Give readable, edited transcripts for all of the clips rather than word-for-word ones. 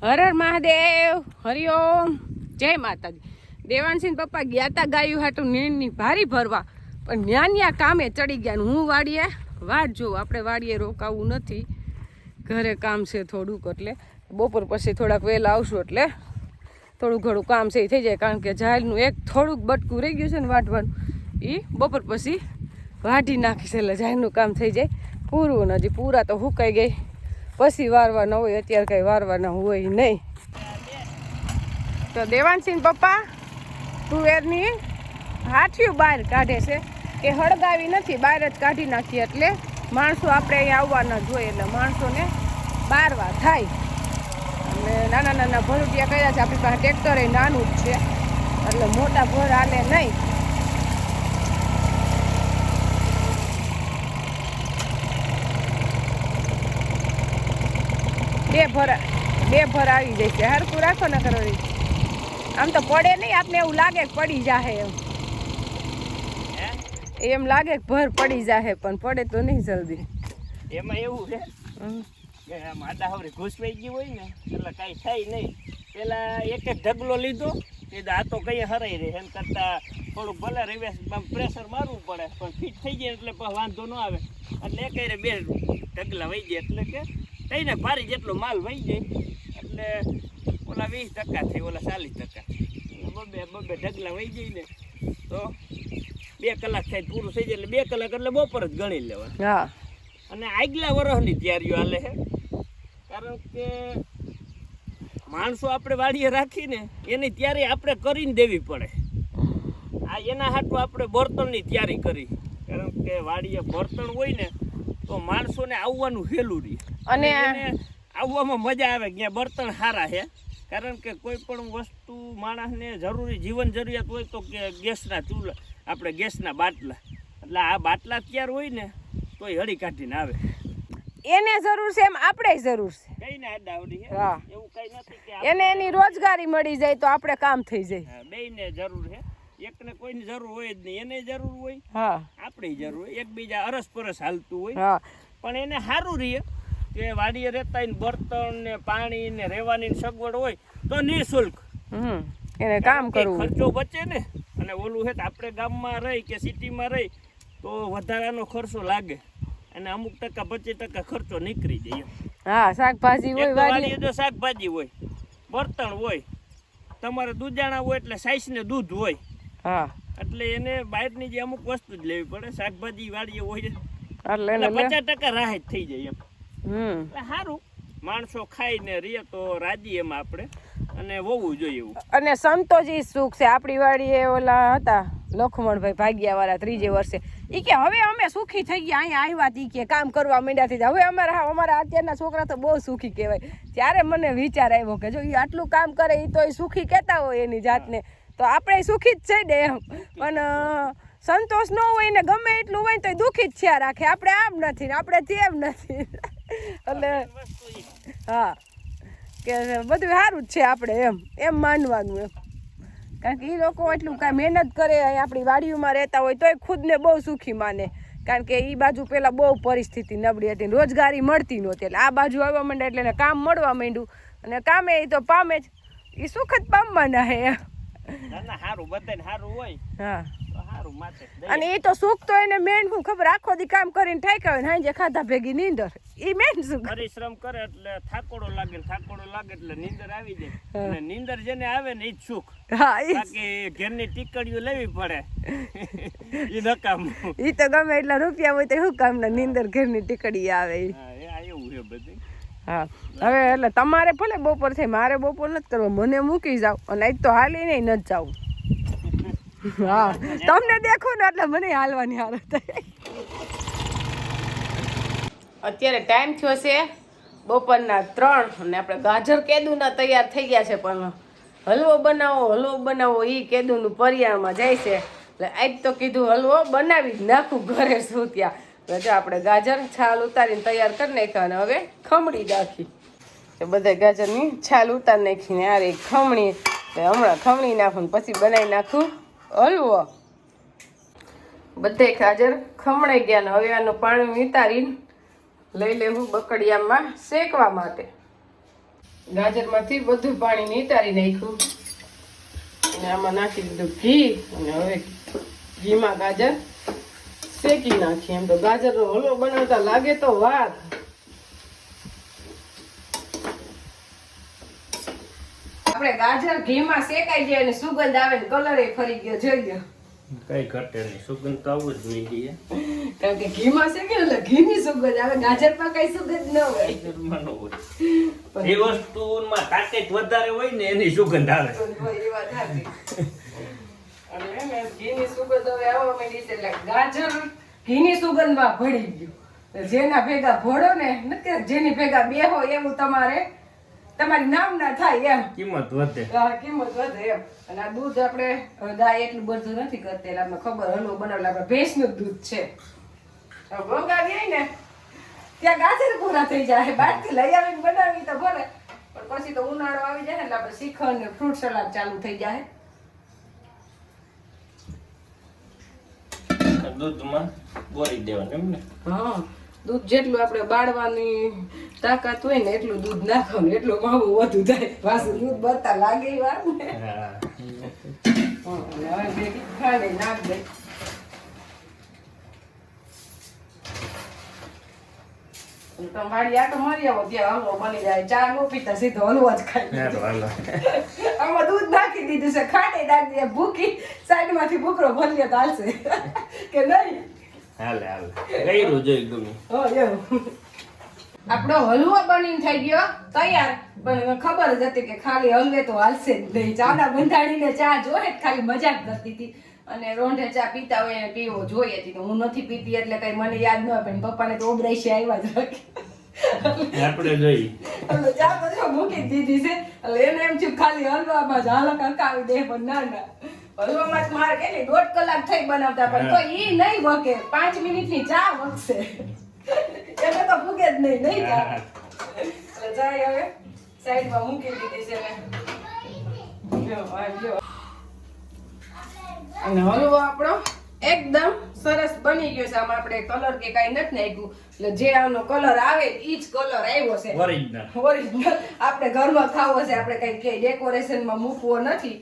હર હર મહાદેવ, હરિઓમ, જય માતાજી. દેવાનસિંહ પપ્પા ગયા તા ગાયું હાટું નીણની ભારી ભરવા, પણ ન્યા કામે ચડી ગયા. હું વાડીએ વાટ જોઉં, આપણે વાડીએ રોકાવું નથી, ઘરે કામ છે થોડુંક, એટલે બપોર પછી થોડાક વહેલા આવશું એટલે થોડું ઘણું કામ છે એ થઈ જાય. કારણ કે ઝાડનું એક થોડુંક બટકું રહી ગયું છે ને વાટવાનું, એ બપોર પછી વાઢી નાખીશ એટલે ઝાડનું કામ થઈ જાય પૂરું. ને હજી પૂરા તો સુકાઈ ગઈ, પછી વારવાના હોય, અત્યારે કઈ વારવાના હોય નહીં. તો દેવાનસિંહ પપ્પા તુવેરની હાથિયું બહાર કાઢે છે કે હળગાવી નથી, બહાર જ કાઢી નાખીએ એટલે માણસો આપણે અહીંયા આવવાના જોઈએ, એટલે માણસોને બારવા થાય. અને નાના નાના ભરૂટિયા કર્યા છે, આપણી પાસે ટ્રેક્ટર એ નાનું જ છે એટલે મોટા ભર હાલે નહીં. બે ભર આવી જાય છે. હરકું રાખો ને કરો, આમ તો પડે નહીં, આપને એવું લાગે કે પડી જાહે, એમ લાગે કે ભર પડી જાહે, પણ પડે તો નહીં જલ્દી. એમાં એવું છે કે માદા હવે ઘૂસવાઈ ગયું હોય ને એટલે કાંઈ થાય નહીં. પેલા એક ઢગલો લીધો એ આ તો કઈ હરાઈ રહે, એમ કરતા થોડુંક ભલે રિવેસમાં પ્રેશર મારવું પડે, પણ ફિટ થઈ જાય એટલે વાંધો ન આવે. એટલે એક બે ઢગલા વહી જાય એટલે કે કઈને ભારી જેટલો માલ વહી જાય એટલે ઓલા 20% થઈ, ઓલા 40%, બબે ઢગલા વહી જાય ને તો 2 કલાક થાય પૂરું થઈ જાય. એટલે 2 કલાક એટલે બપોર જ ગણી લેવાનું. હા, અને આગલા વર્ષની તૈયારીઓ હાલે છે, કારણ કે માણસો આપણે વાડીએ રાખીને એની તૈયારી આપણે કરીને દેવી પડે. આ એના હાટું આપણે બળતણની તૈયારી કરી, કારણ કે વાડીએ બળતણ હોય ને તો માણસોને આવવાનું હેલું રહે અને આવવામાં મજા આવે. ત્યાં બળતણ સારા છે, કારણ કે કોઈ પણ વસ્તુ માણસને જરૂરી જીવન જરૂરિયાત હોય તો કે ગેસના ચૂલા, આપણે ગેસના બાટલા, એટલે આ બાટલા તૈયાર હોય ને તો એ હળી કાઢીને આવે. એને જરૂર છે એમ આપણે જરૂર છે, કઈ ને આડાવડી છે, એવું કઈ નથી કે એને એની રોજગારી મળી જાય તો આપણે કામ થઈ જાય. બેયને જરૂર છે, એકને કોઈની જરૂર હોય જ નહીં, એને જરૂર હોય, હા, આપણે જરૂર હોય, એકબીજા અરસપરસ હાલતું હોય. હા, પણ એને સારું રહે કે વાડીએ રહેતા હોય ને બળતણ ને પાણી ને રહેવાની સગવડ હોય તો નિઃશુલ્ક એને કામ કરવું, ખર્ચો બચે ને. અને ઓલું છે આપણે ગામમાં રહી કે સિટીમાં રહી તો વધારાનો ખર્ચો લાગે અને અમુક ટકા 25% ખર્ચો નીકળી જાય. હા, શાકભાજી હોય વાડીએ, જો શાકભાજી હોય, બળતણ હોય, તમારે દૂધાણા હોય એટલે સાઈસ ને દૂધ હોય. હા, એટલે એને બહારની જે અમુક વસ્તુ જ લેવી પડે. શાકભાજી વાડીએ હોય એટલે 50% રાહત થઈ જાય એમ. સારું, માણસો ખાઈને રહીએ તો રાજી એમાં આપણે, અને હોવું જોઈએ એવું. અને સંતોષી સુખ છે. આપણી વાડીએ ઓલા હતા લખમણભાઈ ભાગ્યા વાળા 3 વર્ષે, એ કે હવે અમે સુખી થઈ ગયા, અહીંયા આવ્યા તી કે કામ કરવા માંડ્યા થઈ જાય. હવે અમારા અત્યારના છોકરા તો બહુ સુખી કહેવાય. ત્યારે મને વિચાર આવ્યો કે જો એ આટલું કામ કરે એ તો એ સુખી કહેતા હોય એની જાતને, તો આપણે સુખી જ છે ને એમ. પણ સંતોષ ન હોય ને ગમે એટલું હોય તો દુઃખી જ થયા રાખે. આપણે આમ નથી ને આપણે તેમ નથી, એટલે હા કે બધું સારું જ છે આપણે એમ માનવાનું એમ. કારણ કે એ લોકો એટલું કાંઈ મહેનત કરે, આપણી વાડીઓમાં રહેતા હોય તોય ખુદને બહુ સુખી માને. કારણ કે એ બાજુ પહેલાં બહુ પરિસ્થિતિ નબળી હતી, રોજગારી મળતી નહોતી, એટલે આ બાજુ આવવા માંડ્યા એટલે એને કામ મળવા માંડ્યું, અને કામે એ તો પામે જ, એ સુખ જ પામવાના હે. સારું બધાને સારું હોય, હા, સારું માથે. અને એ તો સુખ તો એને મેન શું ખબર, આખો દી કામ કરીને ઠાક્યા હોય ને હાંજે ખાધા ભેગી નીંદર, એ મેન સુખ. પરિશ્રમ કરે એટલે થાકોડો લાગે એટલે નીંદર આવી જાય, અને નીંદર જેને આવે ને એ જ સુખ. હા, બાકી ઘરની ટીકડીઓ લેવી પડે એ નકામ. એ તો ગમે એટલા રૂપિયા હોય તો શું કામ ના નીંદર ઘરની ટીકડી આવે. એવું છે બધું. હા, હવે એટલે તમારે ભલે બપોર થાય, મારે બપોર નથી કરવો, મને મૂકી જાવ અને આજ તો હાલીને નથી જાવું. હા, તમને દેખો ને એટલે મને હાલવાની હાલત થાય. અત્યારે ટાઈમ થયો છે બપોરના 3 અને આપણે ગાજર કેદુના તૈયાર થઈ ગયા છે, પણ હલવો બનાવો એ કેદુનું પરિયાણમાં જાય છે. એટલે આજ તો કીધું હલવો બનાવી જ નાખું ઘરે શું ત્યાં. જો આપણે ગાજર છાલ ઉતારીને તૈયાર કરી નાખ્યા અને હવે ખમણી નાખી. બધા ગાજરની છાલ ઉતારી નાખીને આ રહી ખમણી, હમણાં ખમણી નાખું ને પછી બનાવી નાખું હલવો. બધે ગાજર ખમણાઈ ગયા ને હવે આનું પાણી ઉતારીને લઈ લેવું બકડિયામાં શેકવા માટે. ગાજરમાંથી બધું પાણી નિતારી નાખ્યું અને આમાં નાખી દીધું ઘી અને હવે ઘીમાં ગાજર શેકી નાખીએ. એમ તો ગાજરનો હલવો બનાવતા લાગે તો વાર. આપણે ગાજર ઘીમાં શેકાઈ જાય અને સુગંધ આવે ને કલર એ ફરી ગયો જોઈ લો. કઈ ઘટે નહીં, સુગંધ તો આવું જ નહીં દે. કારણ કે ઘીમાં શેકે એટલે ઘીની સુગંધ આવે, ગાજરમાં કઈ સુગંધ ન હોય. ગાજરમાં ન હોય. એ વસ્તુમાં તાકાત વધારે હોય ને એની સુગંધ આવે. એ વાત સાચી. અને એને ઘીની સુગંધ હવે આવવા માંડી છે એટલે ગાજર ઘીની સુગંધમાં ભળી ગયું. જેના ભેગા ભળો ને નથી, જેની ભેગા બેહો એવું તમારી નામ ના થાય એમ. કિંમત વધે. હા, કિંમત વધે એમ. અને આ દૂધ આપણે ગાય એટલું બધું નથી કરતી એટલે આપણે ખબર હલવો બનાવેલા આપણે ભેંસનું દૂધ છે. મંગાવીએ ને ત્યાં ગાજર પૂરા થઈ જાય. બહારથી લઈ આવીને બનાવી તો ભલે, પણ પછી તો ઉનાળો આવી જાય ને એટલે આપણે શ્રીખંડ ને ફ્રૂટ સલાડ ચાલુ થઈ જાય. દૂધમાં બોરી દેવાનું એમ ને. હા, દૂધ જેટલું આપણે બાળવાની તાકાત હોય ને એટલું દૂધ નાખવાનું, એટલું માવું વધુ થાય. પાછું દૂધ બરતા લાગે એ વાર ને. હા. હવે ભેગી ખાંડ નાખ દે. તમે વાડી આટો મારી આવો ત્યાં હલવો બની જાય. ચા નો પીતા સીધો હલવો જ ખાઈ. આમાં દૂધ નાખી દીધું છે, ખાંડે નાખી દે. ભૂખી સાઈડમાંથી ભૂખરો ભરી લે તો હાલશે કે નહીં? હાલે હાલે ગઈરું જોઈ ગમે. આપણો હલવો બનીને થઈ ગયો તૈયાર, પણ ખબર જ હતી કે ખાલી હલવે તો હાલશે જ નહીં. ચાના બંધાણીને ચા જોઈએ ખાલી મજાક કરતી હતી અને રોંઢે ચા પીતા હોય એને પીવો જોઈએ હતી. હું નથી પીતી એટલે કઈ મને યાદ ન હોય, પણ પપ્પાને તો ઓબરાઈ છે આવ્યા જ રાખી આપણે જોઈ ચા તો જો મૂકી દીધી છે એટલે એને એમ થયું ખાલી હલવામાં જ હાલક હકાવી દે, પણ ના હલવામાં જ મારે કે 1.5 કલાક થઈ બનાવતા, પણ તો ઈ નહીં વકે. 5 મિનિટની ચા વકશે એટલે તો ભૂગે જ નહીં ચા. એટલે જાય હવે સાઈડમાં મૂકી દીધી છે ને અને હલવો આપણો એકદમ સરસ બની ગયો છે. આમાં આપણે કલર કે કઈ નથી નાખ્યું એટલે જે આનો કલર આવે ઈ જ કલર આવ્યો છે ઓરિજિનલ. આપણે ઘરમાં ખાવો છે, આપણે કઈ કે ડેકોરેશનમાં મૂકવો નથી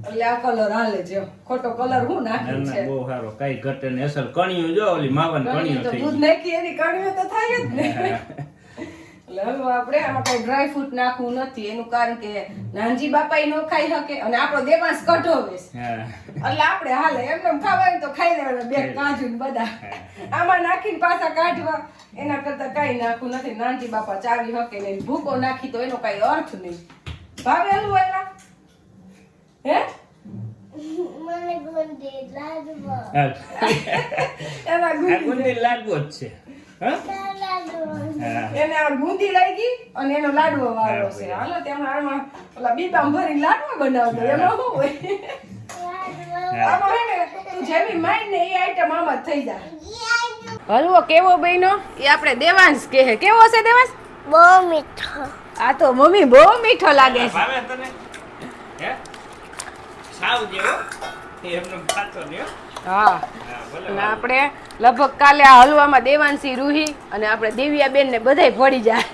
એટલે આ કલર હાલે છે. ખોટો કલર હું નાખ્યું છે. બહુ સારો, કઈ ઘટે ને. અસલ કણિયું જો ઓલી માવન કણિયું થઈ દૂધ નાખી એની કણિયું તો થાય જ ને. એટલે હવે આપણે આમાં કઈ ડ્રાય ફ્રૂટ નાખવું નથી, એનું કારણ કે નાનજી બાપા નો ખાઈ શકે અને આપણો દેવાંશ કઢોવે છે એટલે આપણે હાલે એમને ખાવાનું તો ખાઈ લેવાના. 2 કાજુ ને બધા આમાં નાખીને પાછા કાઢવા, એના કરતા કઈ નાખવું નથી. નાનજી બાપા ચાવી શકે ને ભૂકો નાખી તો એનો કઈ અર્થ નહીં. ભાવે હલવો એલા હે મને ગુંદી લાડવો. એના ગુંદી લાડવો જ છે. એને આ ગુંદી લાગી અને એનો લાડવો વાળો છે. હાલો તેમાં આમાં ઓલા બીબામ ભરીને લાડવો બનાવતો એમાં શું હોય? આમાં હે ને તું જેવી માંડ ને એ આઈટમ આમાં થઈ જાય. હલવો કેવો બન્યો એ આપણે દેવાંશ કહે. કેવો છે દેવાંશ? બહુ મીઠો. આ તો મમ્મી બહુ મીઠો લાગે છે. ભાવે તને? હે સાવ જેવો એમનો ખાતો ને. હા, અને આપણે લગભગ કાલે આ હલવામાં દેવાંશી, રૂહી અને આપણે દેવિયાબેન ને બધાય પડી જાય.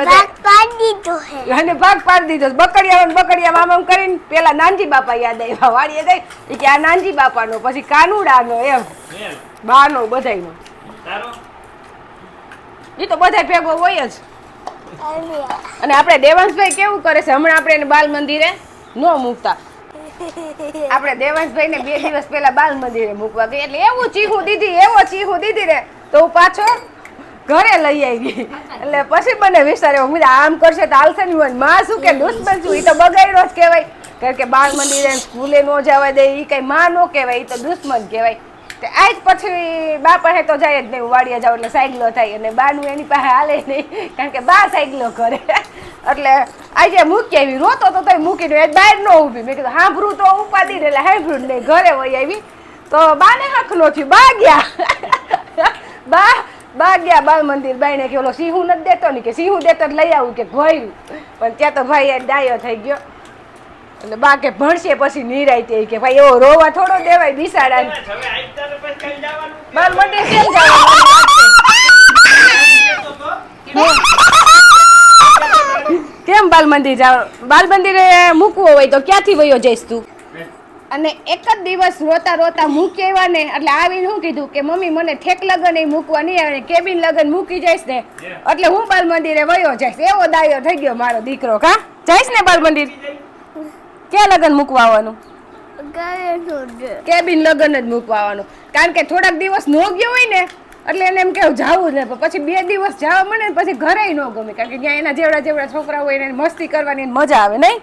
ભાગ પાડી દીધો હે. અને ભાગ પાડી દીધો. બકડિયા આમ કરીને પેલા નાનજી બાપા યાદ આવ્યા. વાડીએ જાય કે આ નાનજી બાપાનો, પછી કાનુડાનો, એમ બાનો બધાયનો. એ તો બધાય ભેગો હોય જ. અને આપણે દેવાંશભાઈ કેવું કરે છે, હમણાં આપણે એને બાલ મંદિરે ન મૂકતા. આપણે દેવાંશભાઈ ને 2 દિવસ પહેલા બાલ મંદિરે મૂકવા ગઈ એટલે એવો ચીહું દીધી ને તો હું પાછો ઘરે લઈ આવી. એટલે પછી મને વિચાર એવો આમ કરશે તો હાલશે નહીં. માં શું કે દુશ્મન શું? એ તો બગાડ્યો જ કહેવાય, કારણ કે બાળ મંદિરે સ્કૂલે ન જવા દે. એ કઈ માં ન કહેવાય, એ તો દુશ્મન કહેવાય. આજ પછી બા પાસે તો જાય જ નહીં. વાડીએ જાવ એટલે સાયકલો થાય અને બાનું એની પાસે હાલે નહીં, કારણ કે બા સાયકલો કરે. એટલે આજે મૂકી આવી, રોતો તો તોય મૂકીને બહાર ન ઊભી. મેં કીધું હાંભરું તો ઉપાડી ને, એટલે હાંભરું નહીં. ઘરે વહી આવી તો બાને હાથ નો થયું. બા ગયા બાલ મંદિર. બાઈને કે ઓલો સિંહું નથી દેતો ને, કે સિંહું દેતો લઈ આવું કે ઘોર્યું. પણ ત્યાં તો ભાઈ ડાયો થઈ ગયો. એટલે બા કે ભણશે પછી નિરાય કે ભાઈ એવો રોવા થોડો દેવાય બિસાડા. બાલ મંદિર કેમ જવાનું? બાલ મંદિર જાવ, બાલ મંદિરે મૂકવો હોય તો ક્યાંથી વયો જઈશ તું? અને એક જ દિવસ રોતા રોતા મૂકી આવ્યા ને એટલે આવીને શું કીધું કે મમ્મી મને ઠેક લગન એ મૂકવા નહીં આવે, કેબિન લગન મૂકી જઈશ ને એટલે હું બાલ મંદિરે વયો જઈશ. એવો દાયો થઈ ગયો મારો દીકરો. કા જઈશ ને બાલ મંદિર? ક્યાં લગન મૂકવા આવવાનું? કેબિન લગન જ મૂકવા આવવાનું. કારણ કે થોડાક દિવસ નો ગયો હોય ને એટલે એને એમ કેવું જાવું ને, પછી 2 દિવસ જવા મળે ને પછી ઘરે ન ગમે, કારણ કે ત્યાં એના જેવડા જેવડા છોકરા હોય એને મસ્તી કરવાની મજા આવે નહીં.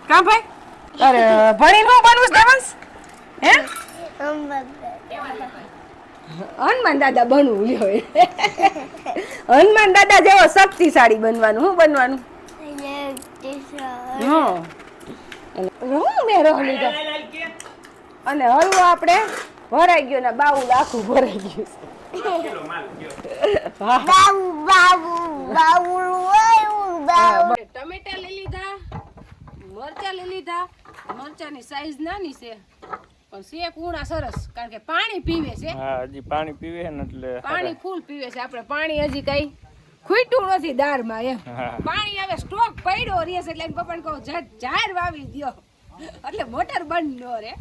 કા ભાઈ અરે ભણીને હું બનવું દેવાંશ? હે હનુમાન દાદા બનવું લ્યો. હનુમાન દાદા જેવો શક્તિશાળી બનવાનું. શું બનવાનું? મેં રહ લીધા અને હલવો આપણે ભરાઈ ગયો ને બાઉલ આખું ભરાઈ ગયું. ટમેટા લઈ લીધા, મરચા લઈ લીધા. મરચાની સાઈઝ નાની છે પણ છે કુણા સરસ, કારણ કે પાણી પીવે છે. હા હજી પાણી પીવે ને એટલે પાણી ફૂલ પીવે છે. આપણે પાણી હજી કઈ ખૂટ્યું નથી દાળમાં એમ. પાણી હવે સ્ટોક પડ્યો રહે છે એટલે એને પપ્પાને કહું જાહેર વાવી દો એટલે મોટર બંધ ન રહે.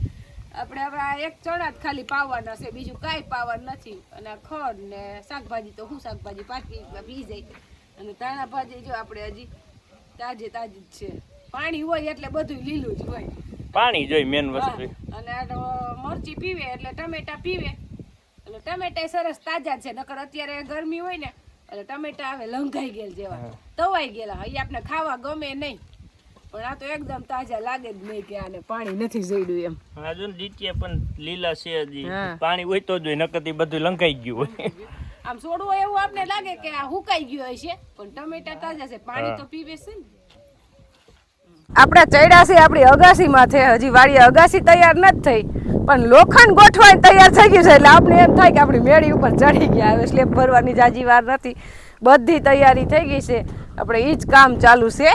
આપણે હવે આ એક ચણા જ ખાલી પાવાના છે, બીજું કાંઈ પાવાનું નથી. અને ખડ ને શાકભાજી તો હું શાકભાજી 5 મિનિટમાં પી જાય. અને ધાણા ભાજી જો આપણે હજી તાજી તાજી જ છે. પાણી હોય એટલે બધું લીલું જ હોય. પાણી જોઈ મેન વસ્તુ. અને મરચી પીવે એટલે ટમેટા પીવે એટલે ટમેટા સરસ તાજા છે. નકર અત્યારે ગરમી હોય ને એટલે ટમેટા હવે લંઘાઈ ગયેલ જેવા તવાઈ ગયેલા. અહીં આપણે ખાવા ગમે નહીં પણ આ તો એકદમ તાજા લાગે જ નહીં કે આને પાણી નથી જોઈડું એમ. હા જો ડીટીએ પણ લીલા છે હજી. પાણી હોય તો જ નકર બધું લંઘાઈ ગયું હોય. આમ છોડવું એવું આપણે લાગે કે આ હુકાઈ ગયું હશે પણ ટમેટા તાજા છે, પાણી તો પીવે છે ને. આપણા ચડ્યા છે આપણી અગાસીમાં છે. હજી વાડીએ અગાસી તૈયાર નથી થઈ પણ લોખંડ ગોઠવાઈને તૈયાર થઈ ગયું છે એટલે આપણે એમ થાય કે આપણી મેળી ઉપર ચડી ગયા. હવે સ્લેબ ભરવાની જાજી વાર નથી, બધી તૈયારી થઈ ગઈ છે. આપણે એ જ કામ ચાલુ છે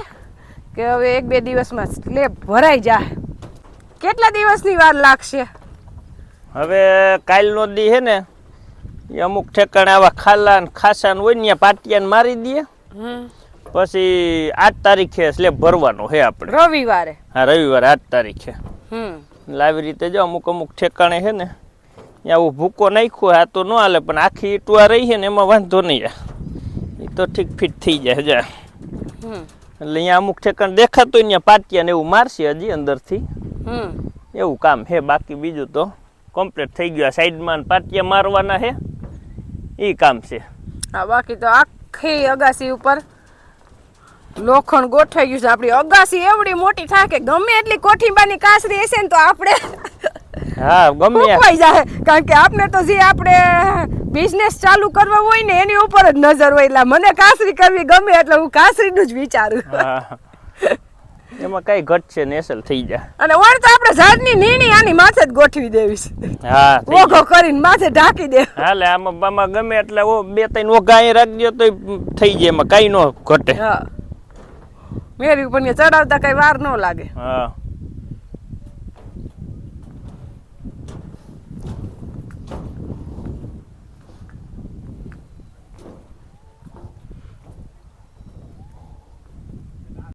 કે હવે 1-2 દિવસમાં સ્લેબ ભરાઈ જાય. કેટલા દિવસની વાર લાગશે? હવે કાલનો દી છે ને એ અમુક ઠેકાણે આવા ખાલા ને ખાસા હોય ને પાટિયાને મારી દઈએ. પછી 8 તારીખે સ્લેબ ભરવાનો છે આપણે. રવિવારે? હા રવિવારે 8 તારીખે. એટલે આવી રીતે જો અમુક ઠેકાણે છે ને આવું ભૂકો નાખ્યો આ તો ન હાલે, પણ આખી ઈટવા રહી છે ને એમાં વાંધો નહીં, એ તો ઠીક ફિટ થઈ જાય જા. એટલે અહીંયા અમુક ઠેકાણે દેખાતું અહીંયા પાટિયા ને એવું મારશે હજી અંદરથી. એવું કામ છે. બાકી બીજું તો કમ્પ્લીટ થઈ ગયું. સાઈડમાં પાટિયા મારવાના છે એ કામ છે. હા બાકી તો આખી અગાસી ઉપર લોખંડ ગોઠવાઈ ગયું છે. આપણી અગાસી એવડી મોટી થાય કે ગમે એટલી કોઠીબાની કાસરી હશે ને તો આપણે હા ગમે ઉપાઈ જાય. કારણ કે આપણે તો જે આપણે બિઝનેસ ચાલુ કરવો હોય ને એની ઉપર જ નજર હોય. એટલે મને કાસરી કરવી ગમે એટલે હું કાસરીનું જ વિચારું. એમાં કઈ ઘટ છે નેસલ થઈ જાય. અને વણ તો આપણે ઝાડની નીણી આની માથે જ ગોઠવી દેવી છે. હા ઓઘો કરીને માથે ઢાંકી દે. હાલે આમાં ગમે એટલે 2-3 ઓઘા અહીં રાખજો તો થઈ જાય, એમાં કઈ ન ઘટે. હા મેરી ઉપર ચડાવતા કઈ વાર ન લાગે. હા